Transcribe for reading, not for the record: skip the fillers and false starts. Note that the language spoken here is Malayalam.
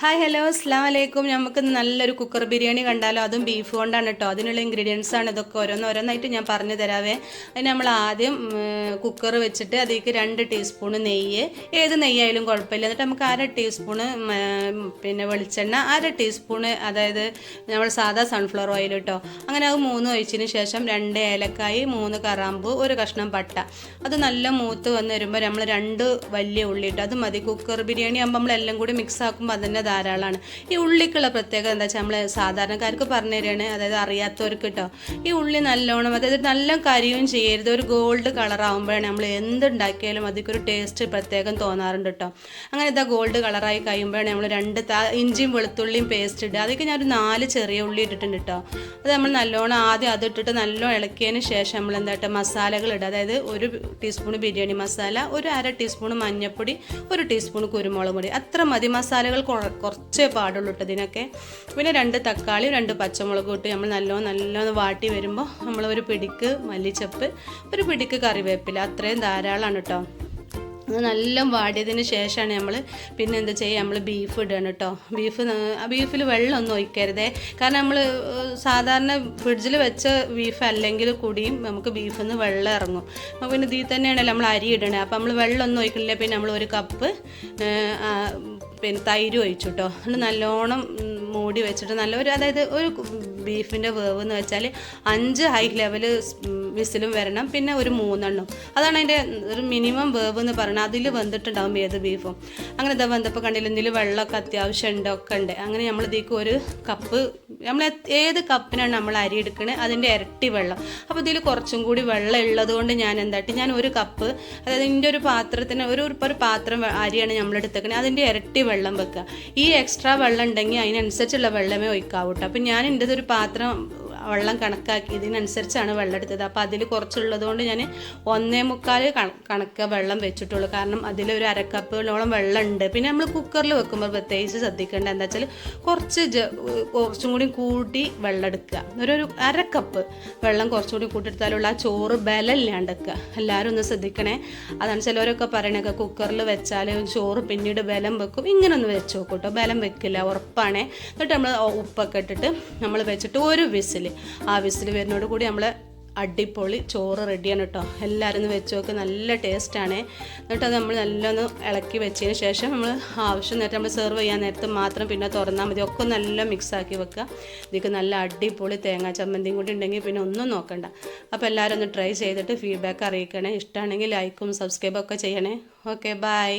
ഹായ് ഹലോ അസ്സലാമു അലൈക്കും. നമുക്ക് നല്ലൊരു കുക്കർ ബിരിയാണി കണ്ടാലോ? അതും ബീഫ് കൊണ്ടാണ് കേട്ടോ. അതിനുള്ള ഇൻഗ്രീഡിയൻസ് ആണ് ഇതൊക്കെ. ഓരോന്നായിട്ട് ഞാൻ പറഞ്ഞു തരാവേ. അതിന് നമ്മൾ ആദ്യം കുക്കർ വെച്ചിട്ട് അതിലേക്ക് 2 ടീസ്പൂൺ നെയ്യ്, ഏത് നെയ്യായാലും കുഴപ്പമില്ല. എന്നിട്ട് നമുക്ക് 1/2 ടീസ്പൂണ് പിന്നെ വെളിച്ചെണ്ണ, 1/2 ടീസ്പൂണ് അതായത് നമ്മൾ സാധാ സൺഫ്ലവർ ഓയിൽ കേട്ടോ. അങ്ങനെ അത് 3 ഒഴിച്ചതിന് ശേഷം 2 ഏലക്കായി, 3 കറാമ്പൂ, 1 കഷ്ണം പട്ട. അത് നല്ല മൂത്ത് വന്ന് വരുമ്പോൾ നമ്മൾ 2 വലിയ ഉള്ളി ഇട്ടോ. അത് മതി. കുക്കർ ബിരിയാണി ആകുമ്പോൾ നമ്മളെല്ലാം കൂടി മിക്സ് ആക്കുമ്പോൾ അതിൻ്റെ ധാരാളമാണ്. ഈ ഉള്ളിക്കുള്ള പ്രത്യേകത എന്താ വെച്ചാൽ നമ്മൾ സാധാരണക്കാർക്ക് പറഞ്ഞു തരികയാണ്, അതായത് അറിയാത്തവർക്ക് കേട്ടോ. ഈ ഉള്ളി നല്ലോണം, അതായത് നല്ല കരിയും ചെയ്യരുത്, ഒരു ഗോൾഡ് കളറാകുമ്പോഴാണ് നമ്മൾ എന്തുണ്ടാക്കിയാലും അതൊരു ടേസ്റ്റ് പ്രത്യേകം തോന്നാറുണ്ട് കേട്ടോ. അങ്ങനെ ഇതാ ഗോൾഡ് കളറായി കഴിയുമ്പോഴാണ് നമ്മൾ 2 ഇഞ്ചിയും വെളുത്തുള്ളിയും പേസ്റ്റ് ഇടുക. അതൊക്കെ ഞാനൊരു 4 ചെറിയ ഉള്ളി ഇട്ടിട്ടുണ്ട് കേട്ടോ. അത് നമ്മൾ നല്ലോണം ആദ്യം അതിട്ടിട്ട് നല്ലോണം ഇളക്കിയതിന് ശേഷം നമ്മൾ എന്താ മസാലകൾ ഇടുക. അതായത് 1 ടീസ്പൂൺ ബിരിയാണി മസാല, 1/2 ടീസ്പൂൺ മഞ്ഞൾപ്പൊടി, 1 ടീസ്പൂൺ കുരുമുളക് പൊടി. അത്ര മതി. മസാലകൾ കുറച്ചേ പാടുള്ളൂ കേട്ടോ ഇതിനൊക്കെ. പിന്നെ 2 തക്കാളി, 2 പച്ചമുളക് ഇട്ട് നമ്മൾ നല്ലോണം വാട്ടി വരുമ്പോൾ നമ്മൾ ഒരു പിടിക്ക് മല്ലിച്ചപ്പ്, ഒരു പിടിക്ക് കറിവേപ്പില, അത്രയും ധാരാളമാണ് കേട്ടോ. അത് നല്ല വാടിയതിന് ശേഷമാണ് നമ്മൾ പിന്നെ എന്താ ചെയ്യുക, നമ്മൾ ബീഫ് ഇടുകയാണ് കേട്ടോ. ബീഫിൽ വെള്ളമൊന്നും ഒഴിക്കരുതേ. കാരണം നമ്മൾ സാധാരണ ഫ്രിഡ്ജിൽ വെച്ച ബീഫ് അല്ലെങ്കിൽ കൂടിയും നമുക്ക് ബീഫിൽ നിന്ന് വെള്ളം ഇറങ്ങും. അപ്പോൾ പിന്നെ ഇതിൽ തന്നെയാണല്ലോ നമ്മൾ അരി ഇടണേ. അപ്പോൾ നമ്മൾ വെള്ളമൊന്നും ഒഴിക്കില്ല. പിന്നെ നമ്മൾ 1 കപ്പ് പിന്നെ തൈര് ഒഴിച്ചു കേട്ടോ. അത് നല്ലോണം മൂടി വെച്ചിട്ട് അതായത് ഒരു ബീഫിൻ്റെ വേവ് എന്ന് വെച്ചാൽ 5 ഹൈ ലെവൽ വിസിലും വരണം, പിന്നെ ഒരു 3 എണ്ണം. അതാണ് അതിൻ്റെ ഒരു മിനിമം വേവ് എന്ന് പറയുന്നത്. അതിൽ വെന്തിട്ടുണ്ടാവും ഏത് ബീഫും. അങ്ങനെ ഇതാ വെന്തപ്പോൾ കണ്ടില്ല, എന്തെങ്കിലും വെള്ളമൊക്കെ അത്യാവശ്യം ഉണ്ട്, ഒക്കെ ഉണ്ട്. അങ്ങനെ നമ്മൾ ഇതിലേക്ക് 1 കപ്പ്, നമ്മൾ ഏത് കപ്പിനാണ് നമ്മൾ അരി എടുക്കുന്നത് അതിൻ്റെ ഇരട്ടി വെള്ളം. അപ്പോൾ ഇതിൽ കുറച്ചും കൂടി വെള്ളം ഉള്ളത് കൊണ്ട് ഞാൻ 1 കപ്പ്, അതായത് ഇതിൻ്റെ ഒരു പാത്രത്തിന് ഒരു പാത്രം അരിയാണ് നമ്മൾ എടുത്തേക്കുന്നത്, അതിൻ്റെ ഇരട്ടി വെള്ളം വെക്കുക. ഈ എക്സ്ട്രാ വെള്ളം ഉണ്ടെങ്കിൽ അതിനനുസരിച്ചുള്ള വെള്ളമേ ഒഴിക്കാവൂ കേട്ടോ. അപ്പം ഞാൻ എൻ്റെ ഒരു പാത്രം വെള്ളം കണക്കാക്കി ഇതിനനുസരിച്ചാണ് വെള്ളം എടുത്തത്. അപ്പോൾ അതിൽ കുറച്ചുള്ളത് കൊണ്ട് ഞാൻ 1.25 കണക്ക് വെള്ളം വെച്ചിട്ടുള്ളൂ. കാരണം അതിലൊരു 1/2 കപ്പോളം വെള്ളം ഉണ്ട്. പിന്നെ നമ്മൾ കുക്കറിൽ വെക്കുമ്പോൾ പ്രത്യേകിച്ച് ശ്രദ്ധിക്കേണ്ടത് എന്താ വെച്ചാൽ കുറച്ചും കൂടി കൂട്ടി വെള്ളം എടുക്കുക. ഒരു 1/2 കപ്പ് വെള്ളം കുറച്ചും കൂടി കൂട്ടിയെടുത്താലുള്ള ആ ചോറ് ബലമില്ലാണ്ട് വെക്കുക. എല്ലാവരും ഒന്ന് ശ്രദ്ധിക്കണേ. അതാണ് ചിലവരൊക്കെ പറയണൊക്കെ കുക്കറിൽ വെച്ചാൽ ചോറ് പിന്നീട് ബലം വെക്കും. ഇങ്ങനെ ഒന്ന് വെച്ച് നോക്കും കേട്ടോ. ബലം വെക്കില്ല, ഉറപ്പാണേ. എന്നിട്ട് നമ്മൾ ഉപ്പൊക്കെ ഇട്ടിട്ട് നമ്മൾ വെച്ചിട്ട് 1 വിസിൽ, ആ വിസിൽ വരുന്നതോട് കൂടി നമ്മൾ അടിപൊളി ചോറ് റെഡിയാണ് കേട്ടോ. എല്ലാവരും ഒന്ന് വെച്ച് നോക്ക്, നല്ല ടേസ്റ്റാണ്. എന്നിട്ട് അത് നമ്മൾ നല്ലൊന്ന് ഇളക്കി വെച്ചതിന് ശേഷം നമ്മൾ ആവശ്യം നേരത്തെ നമ്മൾ സെർവ് ചെയ്യാൻ നേരത്തെ മാത്രം പിന്നെ തുറന്നാൽ മതി. ഒക്കെ നല്ല മിക്സാക്കി വെക്കുക. ഇതിലേക്ക് നല്ല അടിപൊളി തേങ്ങാ ചമ്മന്തിയും കൂടി ഉണ്ടെങ്കിൽ പിന്നെ ഒന്നും നോക്കണ്ട. അപ്പോൾ എല്ലാവരും ഒന്ന് ട്രൈ ചെയ്തിട്ട് ഫീഡ്ബാക്ക് അറിയിക്കണേ. ഇഷ്ടമാണെങ്കിൽ ലൈക്കും സബ്സ്ക്രൈബും ഒക്കെ ചെയ്യണേ. Okay, by.